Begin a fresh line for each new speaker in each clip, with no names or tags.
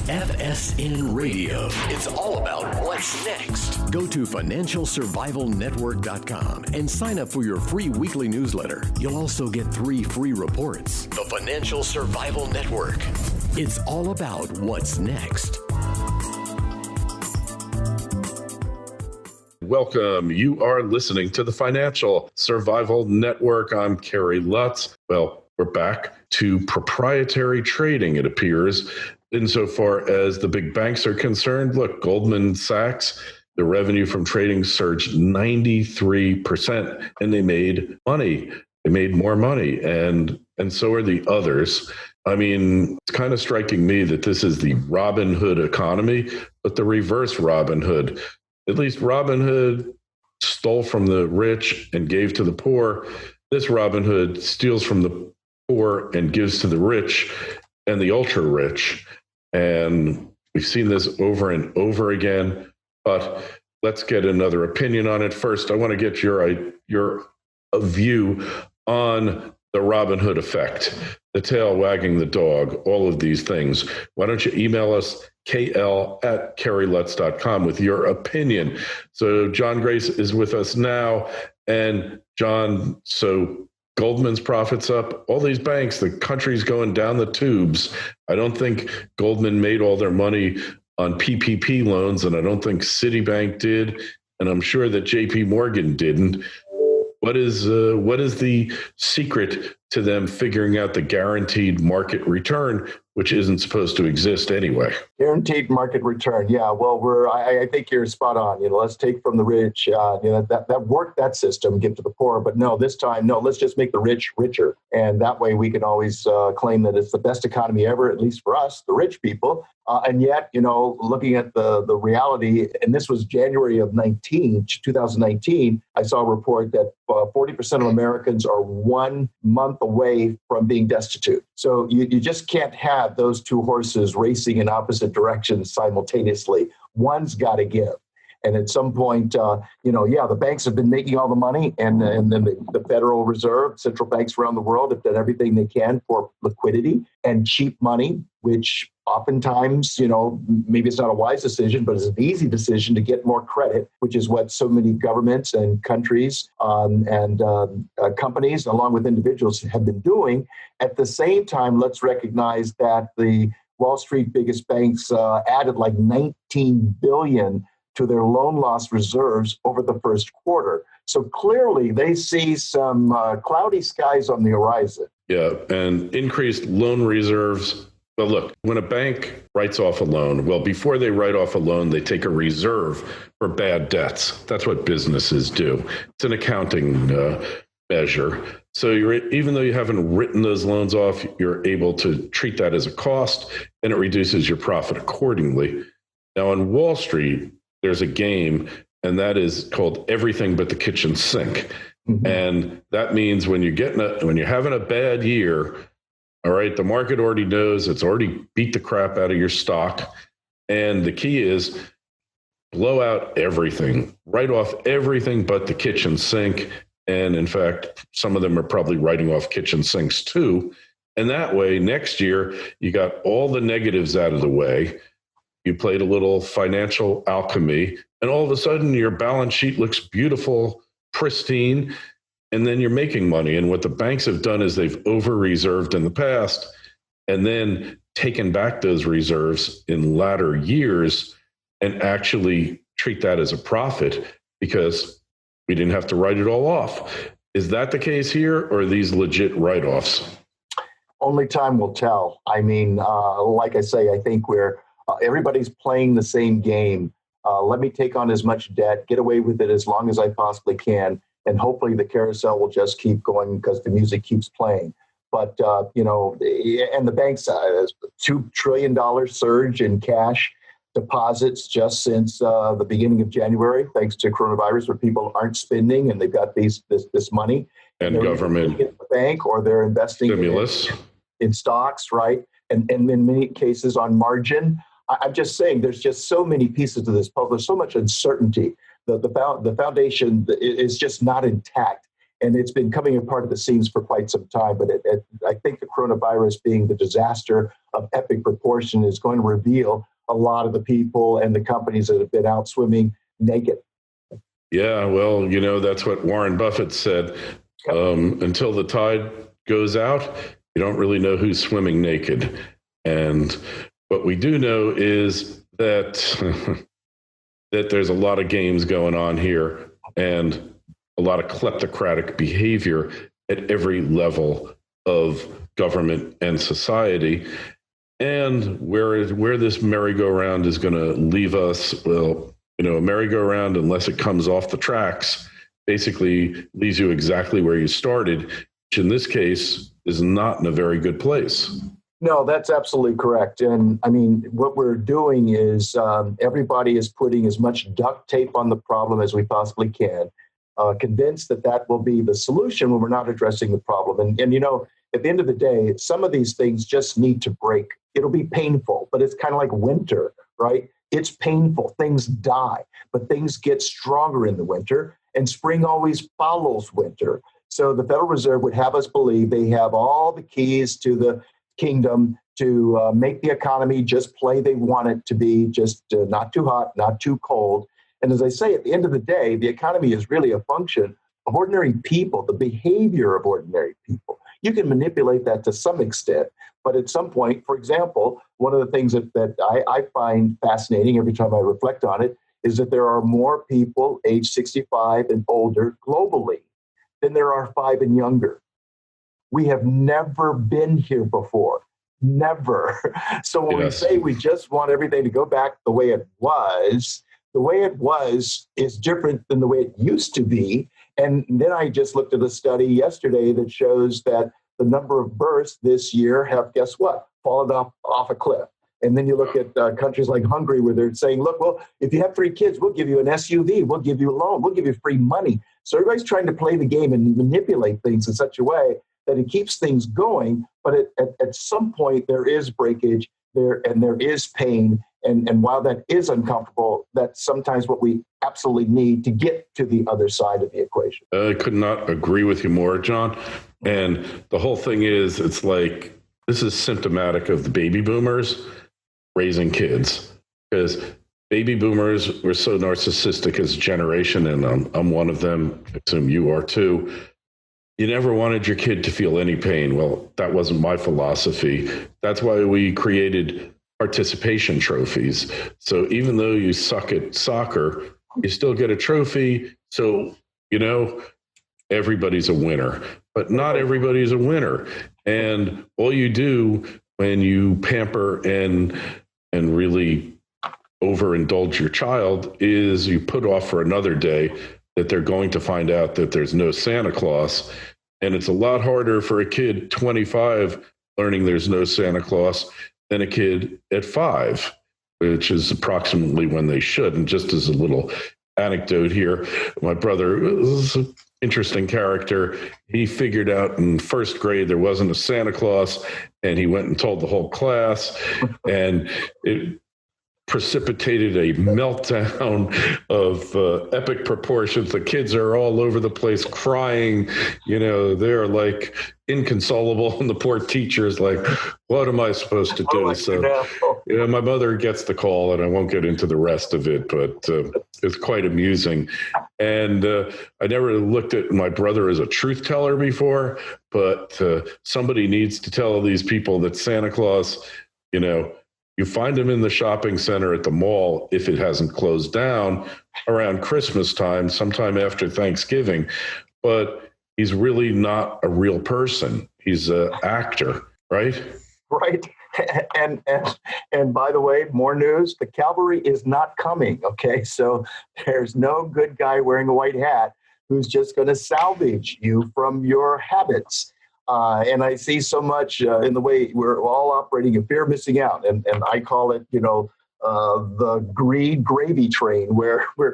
FSN Radio. It's all about what's next. Go to financialsurvivalnetwork.com and sign up for your free weekly newsletter. You'll also get 3 free reports. The Financial Survival Network. It's all about what's next.
Welcome. You are listening to the Financial Survival Network. I'm Kerry Lutz. Well, we're back to proprietary trading, it appears, insofar as the big banks are concerned. Look, Goldman Sachs, the revenue from trading surged 93%, and they made money. They made more money, and so are the others. I mean, it's kind of striking me that this is the RobinHood economy, but the reverse RobinHood. At least RobinHood stole from the rich and gave to the poor. This RobinHood steals from the poor and gives to the rich and the ultra rich. And we've seen this over and over again, but let's get another opinion on it. First, I want to get your view on the RobinHood effect, the tail wagging the dog, all of these things. Why don't you email us, kl@kerrylutz.com, with your opinion. So John Grace is with us now. And John, so Goldman's profits up, all these banks, the country's going down the tubes. I don't think Goldman made all their money on PPP loans, and I don't think Citibank did, and I'm sure that JP Morgan didn't. What is the secret to them figuring out the guaranteed market return, which isn't supposed to exist anyway?
Guaranteed market return. Yeah, well, I think you're spot on. Let's take from the rich. That worked, that system, give to the poor. But no, this time, no, let's just make the rich richer. And that way we can always claim that it's the best economy ever, at least for us, the rich people. And yet, looking at the reality, and this was January of 2019, I saw a report that 40% of Americans are 1 month away from being destitute. So you just can't have those two horses racing in opposite directions simultaneously. One's got to give. And at some point, the banks have been making all the money, and then the Federal Reserve, central banks around the world have done everything they can for liquidity and cheap money, which oftentimes, maybe it's not a wise decision, but it's an easy decision to get more credit, which is what so many governments and countries and companies, along with individuals, have been doing. At the same time, let's recognize that the Wall Street biggest banks added like $19 billion to their loan loss reserves over the first quarter. So clearly they see some cloudy skies on the horizon.
Yeah, and increased loan reserves. But look, when a bank writes off a loan, well, before they write off a loan, they take a reserve for bad debts. That's what businesses do. It's an accounting measure. So even though you haven't written those loans off, you're able to treat that as a cost, and it reduces your profit accordingly. Now, on Wall Street, there's a game, and that is called everything but the kitchen sink. Mm-hmm. And that means when you're having a bad year, all right, the market already knows, it's already beat the crap out of your stock. And the key is blow out everything, write off everything but the kitchen sink. And in fact, some of them are probably writing off kitchen sinks too. And that way, next year, you got all the negatives out of the way. You played a little financial alchemy, and all of a sudden your balance sheet looks beautiful, pristine, and then you're making money. And what the banks have done is they've over-reserved in the past and then taken back those reserves in latter years and actually treat that as a profit because we didn't have to write it all off. Is that the case here, or are these legit write-offs?
Only time will tell. I mean, like I say, I think everybody's playing the same game. Let me take on as much debt, get away with it as long as I possibly can, and hopefully the carousel will just keep going because the music keeps playing. But, and the banks, $2 trillion surge in cash deposits just since the beginning of January, thanks to coronavirus, where people aren't spending and they've got this money.
And government
in the bank, or they're investing
stimulus
in stocks, right? And in many cases on margin. I'm just saying there's just so many pieces to this puzzle. There's so much uncertainty. The foundation is just not intact. And it's been coming apart at the seams for quite some time. But I think the coronavirus being the disaster of epic proportion is going to reveal a lot of the people and the companies that have been out swimming naked.
Yeah, well, that's what Warren Buffett said. Until the tide goes out, you don't really know who's swimming naked. And what we do know is that that there's a lot of games going on here and a lot of kleptocratic behavior at every level of government and society. And where this merry-go-round is going to leave us, well, a merry-go-round, unless it comes off the tracks, basically leaves you exactly where you started, which in this case is not in a very good place.
No, that's absolutely correct. And I mean, what we're doing is everybody is putting as much duct tape on the problem as we possibly can, convinced that will be the solution when we're not addressing the problem. And at the end of the day, some of these things just need to break. It'll be painful, but it's kind of like winter, right? It's painful. Things die, but things get stronger in the winter, and spring always follows winter. So the Federal Reserve would have us believe they have all the keys to the kingdom to make the economy just play they want it to be, just not too hot, not too cold. And as I say, at the end of the day, the economy is really a function of ordinary people, the behavior of ordinary people. You can manipulate that to some extent, but at some point, for example, one of the things that I find fascinating every time I reflect on it is that there are more people age 65 and older globally than there are 5 and younger. We have never been here before. Never. So when we say we just want everything to go back the way it was is different than the way it used to be. And then I just looked at a study yesterday that shows that the number of births this year have, guess what, fallen off a cliff. And then you look at countries like Hungary where they're saying, look, well, if you have 3 kids, we'll give you an SUV, we'll give you a loan, we'll give you free money. So everybody's trying to play the game and manipulate things in such a way that it keeps things going. But at some point, there is breakage there and there is pain. And while that is uncomfortable, that's sometimes what we absolutely need to get to the other side of the equation.
I could not agree with you more, John. And the whole thing is, it's like, this is symptomatic of the baby boomers raising kids, because baby boomers were so narcissistic as a generation, and I'm one of them. I assume you are too. You never wanted your kid to feel any pain. Well, that wasn't my philosophy. That's why we created participation trophies. So even though you suck at soccer, you still get a trophy. So, everybody's a winner, but not everybody's a winner. And all you do when you pamper and really overindulge your child is you put off for another day that they're going to find out that there's no Santa Claus. And it's a lot harder for a kid 25 learning there's no Santa Claus than a kid at 5, which is approximately when they should. And just as a little anecdote here, my brother was an interesting character. He figured out in first grade there wasn't a Santa Claus, and he went and told the whole class, and it precipitated a meltdown of epic proportions. The kids are all over the place crying. They're like inconsolable, and the poor teacher is like, what am I supposed to do? So, my mother gets the call, and I won't get into the rest of it, but it's quite amusing. And I never looked at my brother as a truth teller before, but somebody needs to tell these people that Santa Claus, you find him in the shopping center at the mall if it hasn't closed down around Christmas time, sometime after Thanksgiving. But he's really not a real person. He's an actor, right?
Right. And by the way, more news, the cavalry is not coming, okay? So there's no good guy wearing a white hat who's just going to salvage you from your habits. And I see so much in the way we're all operating in fear of missing out. And I call it, the greed gravy train, where we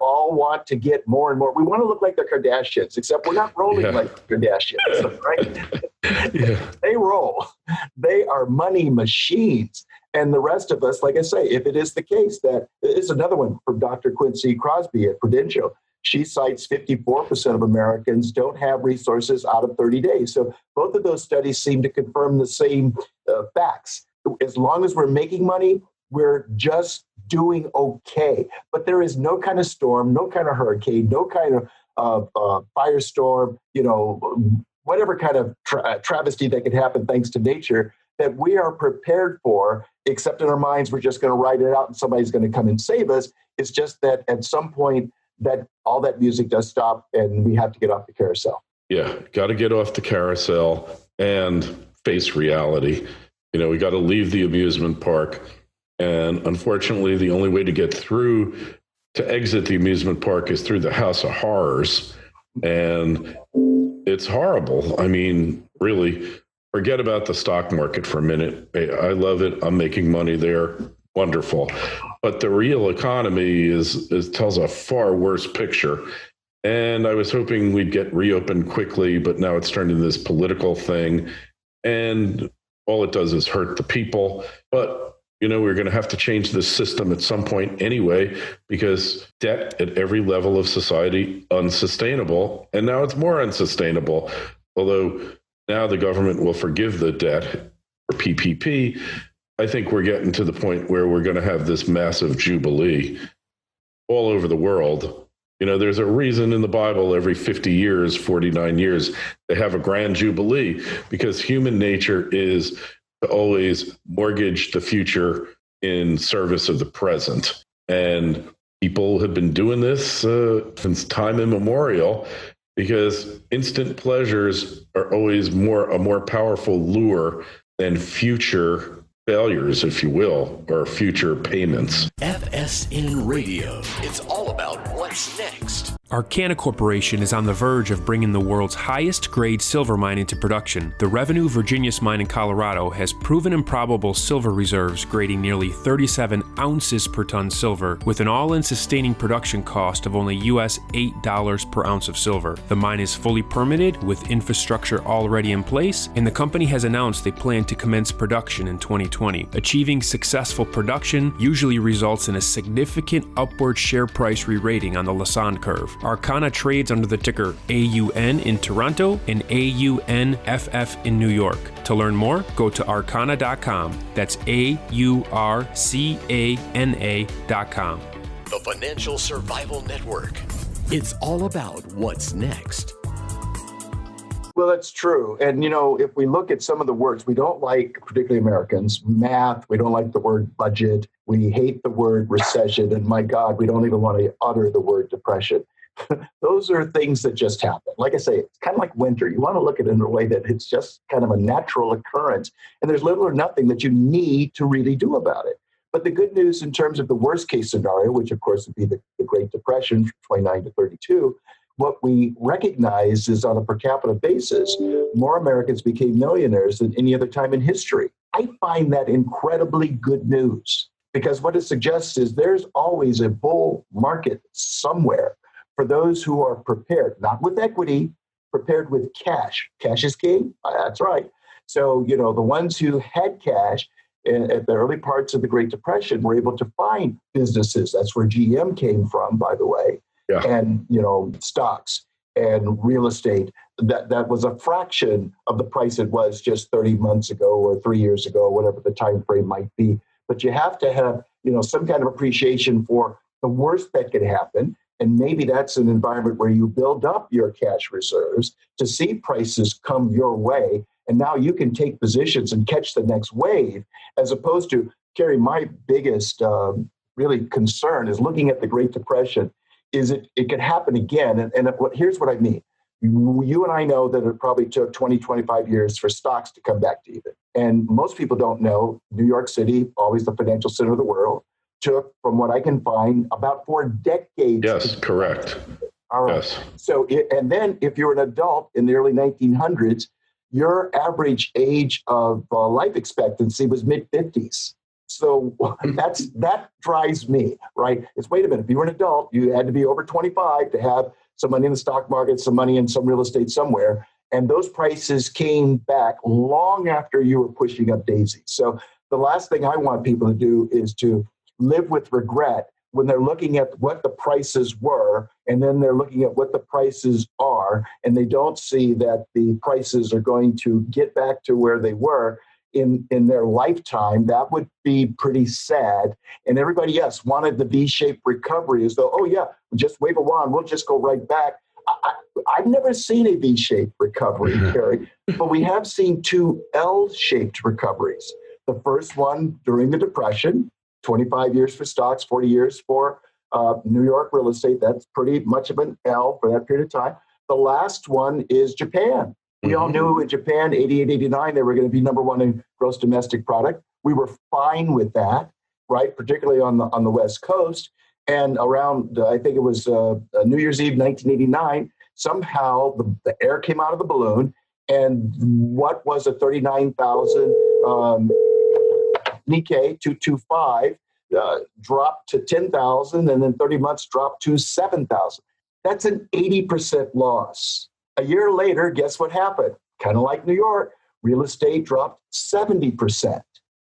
all want to get more and more. We want to look like the Kardashians, except we're not rolling like the Kardashians, right? They roll. They are money machines. And the rest of us, like I say, if it is the case that is another one from Dr. Quincy Crosby at Prudential, she cites 54% of Americans don't have resources out of 30 days. So both of those studies seem to confirm the same facts. As long as we're making money, we're just doing okay. But there is no kind of storm, no kind of hurricane, no kind of firestorm, whatever kind of travesty that could happen thanks to nature that we are prepared for, except in our minds, we're just going to ride it out and somebody's going to come and save us. It's just that at some point that all that music does stop and we have to get off the carousel.
Yeah, got to get off the carousel and face reality. We got to leave the amusement park. And unfortunately, the only way to get through, to exit the amusement park is through the House of Horrors. And it's horrible. I mean, really, forget about the stock market for a minute. I love it. I'm making money there. Wonderful. But the real economy tells a far worse picture. And I was hoping we'd get reopened quickly, but now it's turned into this political thing. And all it does is hurt the people. But we're going to have to change this system at some point anyway, because debt at every level of society, unsustainable. And now it's more unsustainable. Although now the government will forgive the debt for PPP. I think we're getting to the point where we're going to have this massive jubilee all over the world. There's a reason in the Bible every 50 years, 49 years, they have a grand jubilee, because human nature is to always mortgage the future in service of the present. And people have been doing this since time immemorial, because instant pleasures are always a more powerful lure than future failures, if you will, or future payments.
FSN Radio. It's all about what's next.
Arcana Corporation is on the verge of bringing the world's highest grade silver mine into production. The Revenue Virginius mine in Colorado has proven improbable silver reserves grading nearly 37 ounces per ton silver, with an all-in sustaining production cost of only US $8 per ounce of silver. The mine is fully permitted with infrastructure already in place, and the company has announced they plan to commence production in 2020. Achieving successful production usually results in a significant upward share price re-rating on the Lassonde curve. Arcana trades under the ticker AUN in Toronto and AUNFF in New York. To learn more, go to arcana.com. That's AURCANA.com.
The Financial Survival Network. It's all about what's next.
Well, that's true. And, if we look at some of the words we don't like, particularly Americans, math, we don't like the word budget, we hate the word recession, and my God, we don't even want to utter the word depression. Those are things that just happen. Like I say, it's kind of like winter. You want to look at it in a way that it's just kind of a natural occurrence, and there's little or nothing that you need to really do about it. But the good news in terms of the worst case scenario, which of course would be the Great Depression from 29 to 32, what we recognize is on a per capita basis, more Americans became millionaires than any other time in history. I find that incredibly good news, because what it suggests is there's always a bull market somewhere for those who are prepared, not with equity, prepared with cash. Cash is king. That's right. So, the ones who had cash at the early parts of the Great Depression were able to find businesses. That's where GM came from, by the way. Yeah. And, stocks and real estate. That was a fraction of the price it was just 30 months ago or 3 years ago, whatever the time frame might be. But you have to have, some kind of appreciation for the worst that could happen. And maybe that's an environment where you build up your cash reserves to see prices come your way. And now you can take positions and catch the next wave, as opposed to, Kerry, my biggest really concern is looking at the Great Depression, is it could happen again. And here's what I mean. You and I know that it probably took 20, 25 years for stocks to come back to even. And most people don't know, New York City, always the financial center of the world, took, from what I can find, about 4 decades.
Yes, correct.
All right. Yes. So, and then if you're an adult in the early 1900s, your average age of life expectancy was mid-50s. So that drives me, right? It's, wait a minute, if you were an adult, you had to be over 25 to have some money in the stock market, some money in some real estate somewhere. And those prices came back long after you were pushing up daisies. So the last thing I want people to do is to live with regret when they're looking at what the prices were, and then they're looking at what the prices are, and they don't see that the prices are going to get back to where they were in their lifetime, that would be pretty sad. And everybody, yes, wanted the V-shaped recovery as though, oh yeah, just wave a wand, we'll just go right back. I've never seen a V-shaped recovery, Kerry, but we have seen two L-shaped recoveries. The first one during the Depression, 25 years for stocks, 40 years for New York real estate. That's pretty much of an L for that period of time. The last one is Japan. We all knew in Japan, 88, 89, they were going to be number one in gross domestic product. We were fine with that, right? Particularly on the West Coast. And around, I think it was New Year's Eve, 1989, somehow the air came out of the balloon. And what was a 39,000 Nikkei 225 dropped to 10,000, and then 30 months dropped to 7,000. That's an 80% loss. A year later, guess what happened? Kind of like New York, real estate dropped 70%.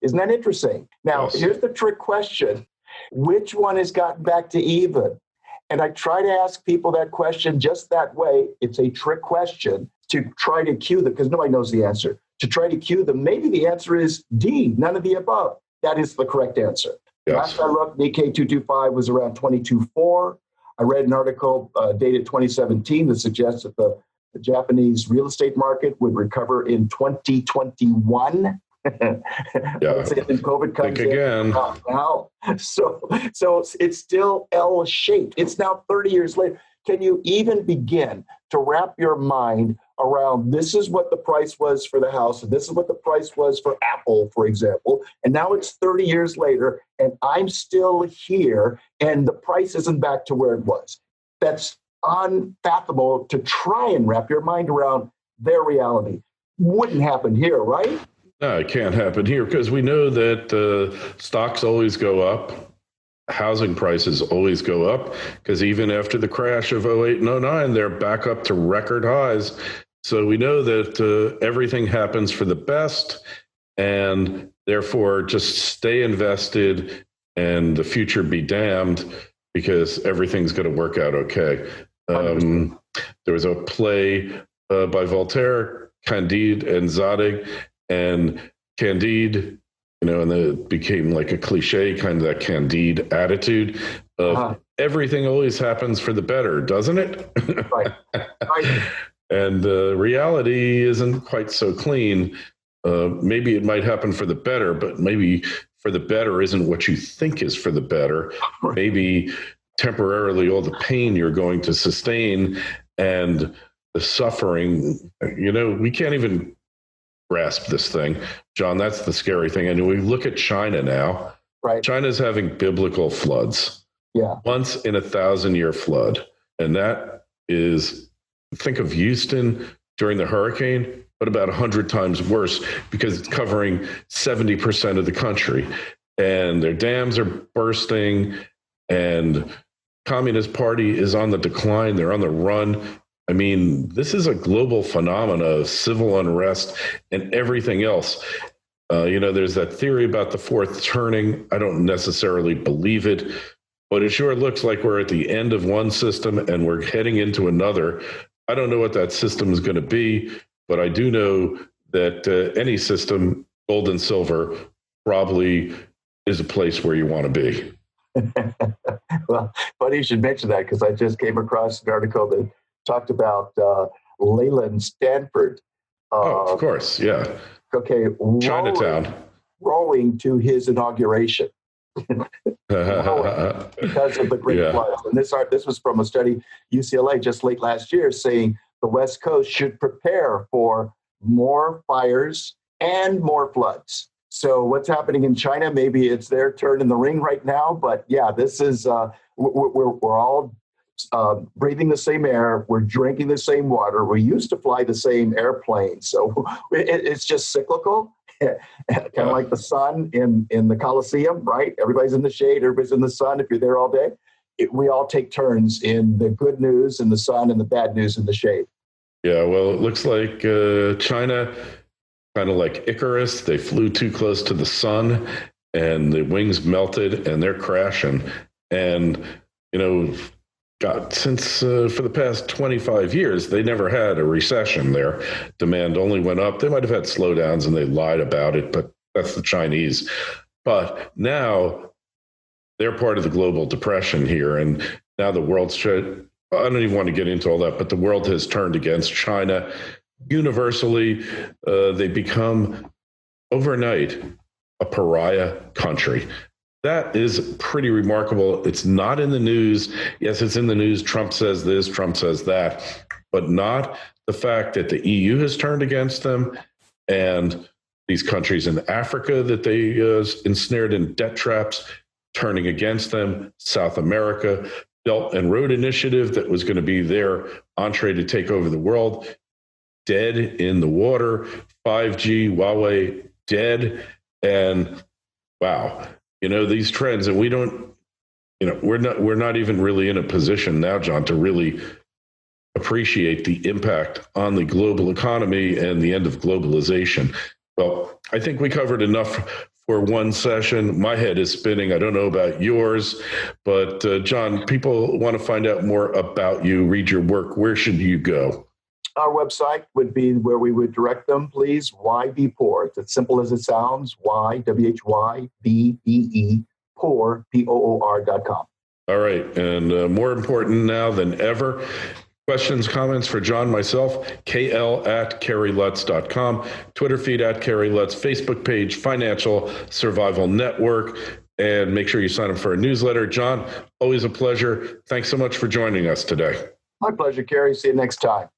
Isn't that interesting? Now,
Yes.
Here's the trick question. Which one has gotten back to even? And I try to ask people that question just that way. It's a trick question to try to cue them, because nobody knows the answer. To try to cue them, maybe the answer is D, none of the above. That is the correct answer.
Yes.
Last I looked, Nikkei 225 was around 22.4. I read an article dated 2017 that suggests that the Japanese real estate market would recover in 2021.
Yeah.
And COVID comes
Think again.
now. So it's still L-shaped. It's now 30 years later. Can you even begin to wrap your mind around this is what the price was for the house, and this is what the price was for Apple, for example, and now it's 30 years later, and I'm still here, and the price isn't back to where it was. That's unfathomable to try and wrap your mind around their reality. Wouldn't happen here, right?
No, it can't happen here because we know that stocks always go up. Housing prices always go up because even after the crash of 08 and 09, they're back up to record highs. So we know that everything happens for the best, and therefore just stay invested and the future be damned because everything's going to work out okay. There was a play by Voltaire, Candide and Zadig, and Candide, and it became like a cliche, kind of that Candide attitude of everything always happens for the better, doesn't it?
Right.
And reality isn't quite so clean. Maybe it might happen for the better, but maybe for the better isn't what you think is for the better.
Right.
Maybe temporarily all the pain you're going to sustain and the suffering, we can't even grasp this thing, John. That's the scary thing. And we look at China now.
Right.
China's having biblical floods.
Yeah.
Once in 1,000-year flood. And that is, think of Houston during the hurricane, but about 100 times worse because it's covering 70% of the country. And their dams are bursting, and Communist Party is on the decline. They're on the run. I mean, this is a global phenomena of civil unrest and everything else. There's that theory about the fourth turning. I don't necessarily believe it, but it sure looks like we're at the end of one system and we're heading into another. I don't know what that system is going to be, but I do know that any system, gold and silver, probably is a place where you want to be.
Well, funny you should mention that because I just came across an article that talked about Leland Stanford.
Of course, yeah.
Okay,
Chinatown.
Rowing to his inauguration because of the great floods. And this was from a study UCLA just late last year saying the West Coast should prepare for more fires and more floods. So what's happening in China? Maybe it's their turn in the ring right now. But yeah, this is we're all breathing the same air. We're drinking the same water. We used to fly the same airplane. So it's just cyclical, kind of like the sun in the Coliseum, right? Everybody's in the shade. Everybody's in the sun. If you're there all day, we all take turns in the good news in the sun and the bad news in the shade.
Yeah, well, it looks like China, kind of like Icarus, they flew too close to the sun and the wings melted and they're crashing. And, since for the past 25 years, they never had a recession there. Demand only went up. They might have had slowdowns and they lied about it, but that's the Chinese. But now they're part of the global depression here. And now the world's, I don't even want to get into all that, but the world has turned against China. Universally, they become overnight a pariah country. That is pretty remarkable. It's not in the news. Yes, it's in the news. Trump says this, Trump says that, but not the fact that the EU has turned against them and these countries in Africa that they ensnared in debt traps turning against them, South America, Belt and Road Initiative that was going to be their entree to take over the world, dead in the water, 5G, Huawei, dead. And wow. These trends, and we don't, we're not even really in a position now, John, to really appreciate the impact on the global economy and the end of globalization. Well, I think we covered enough for one session. My head is spinning. I don't know about yours, but John, people want to find out more about you, read your work. Where should you go?
Our website would be where we would direct them, please. Why Be Poor? It's as simple as it sounds. Why, WHYBE, poor, POOR.com.
All right. And more important now than ever, questions, comments for John, myself, KL@KerryLutz.com, Twitter feed @KerryLutz, Facebook page, Financial Survival Network, and make sure you sign up for a newsletter. John, always a pleasure. Thanks so much for joining us today.
My pleasure, Kerry. See you next time.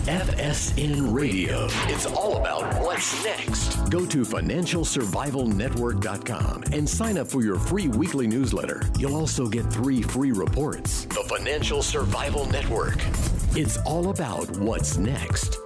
FSN Radio. It's all about what's next. Go to financialsurvivalnetwork.com and sign up for your free weekly newsletter. You'll also get 3 free reports. The Financial Survival Network. It's all about what's next.